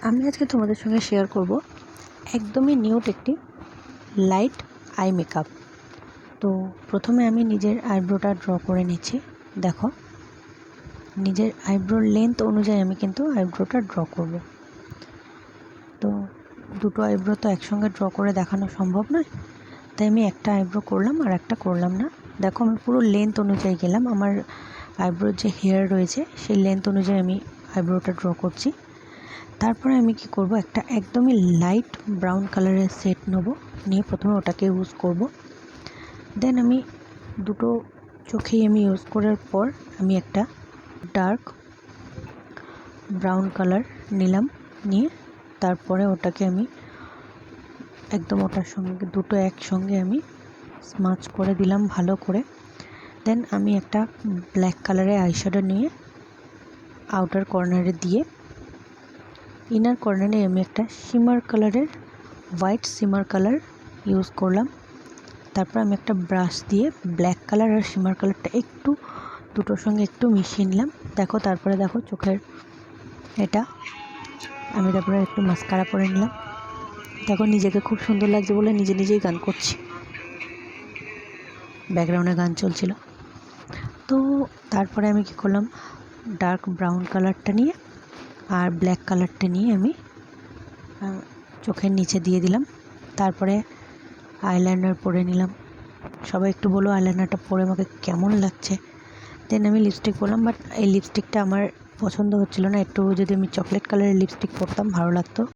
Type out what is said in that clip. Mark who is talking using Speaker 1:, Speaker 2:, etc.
Speaker 1: আমি আজকে তোমাদের সঙ্গে শেয়ার করব একদমই নিউট একটি লাইট আই মেকআপ। তো প্রথমে আমি নিজের আইব্রোটা ড্র করে নিচ্ছি। দেখো, নিজের আইব্রোর লেন্থ অনুযায়ী আমি কিন্তু আইব্রোটা ড্র করব। তো দুটো আইব্রো তো একসঙ্গে ড্র করে দেখানো সম্ভব নয়, তাই আমি একটা আইব্রো করলাম আর একটা করলাম না। দেখো, আমি পুরো লেন্থ অনুযায়ী গেলাম। আমার আইব্রোর যে হেয়ার রয়েছে সেই লেন্থ অনুযায়ী আমি আইব্রোটা ড্র করছি। তারপরে আমি কি করব, একটা একদমই লাইট ব্রাউন কালারের সেট নেব, নিয়ে প্রথমে ওটাকে ইউজ করব। দেন আমি দুটো চোখেই আমি ইউজ করার পর আমি একটা ডার্ক ব্রাউন কালার নিলাম, নিয়ে তারপরে ওটাকে আমি একদম ওটার সঙ্গে দুটো একসঙ্গে আমি স্মাচ করে দিলাম ভালো করে। দেন আমি একটা ব্ল্যাক কালারের আইশ্যাডো নিয়ে আউটার কর্নারে দিয়ে ইনার কর্নারে আমি একটা শিমার কালারের হোয়াইট শিমার কালার ইউজ করলাম। তারপর আমি একটা ব্রাশ দিয়ে ব্ল্যাক কালার আর শিমার কালারটা একটু দুটোর সঙ্গে একটু মিশিয়ে নিলাম। দেখো, তারপরে দেখো চোখের এটা আমি তারপরে একটু মাস্কারা করে নিলাম। দেখো, নিজেকে খুব সুন্দর লাগছে বলে নিজে নিজেই গান করছি, ব্যাকগ্রাউন্ডে গান চলছিল। তো তারপরে আমি কি করলাম, ডার্ক ব্রাউন কালারটা নিয়ে আর ব্ল্যাক কালারটা নিয়ে আমি চোখের নিচে দিয়ে দিলাম। তারপরে আইলাইনার পরে নিলাম। সবাই একটু বলো আইলাইনারটা পরে আমাকে কেমন লাগছে। দেন আমি লিপস্টিক পরলাম, বাট এই লিপস্টিকটা আমার পছন্দ হচ্ছিল না। একটু যদি আমি চকলেট কালারের লিপস্টিক পরতাম ভালো লাগতো।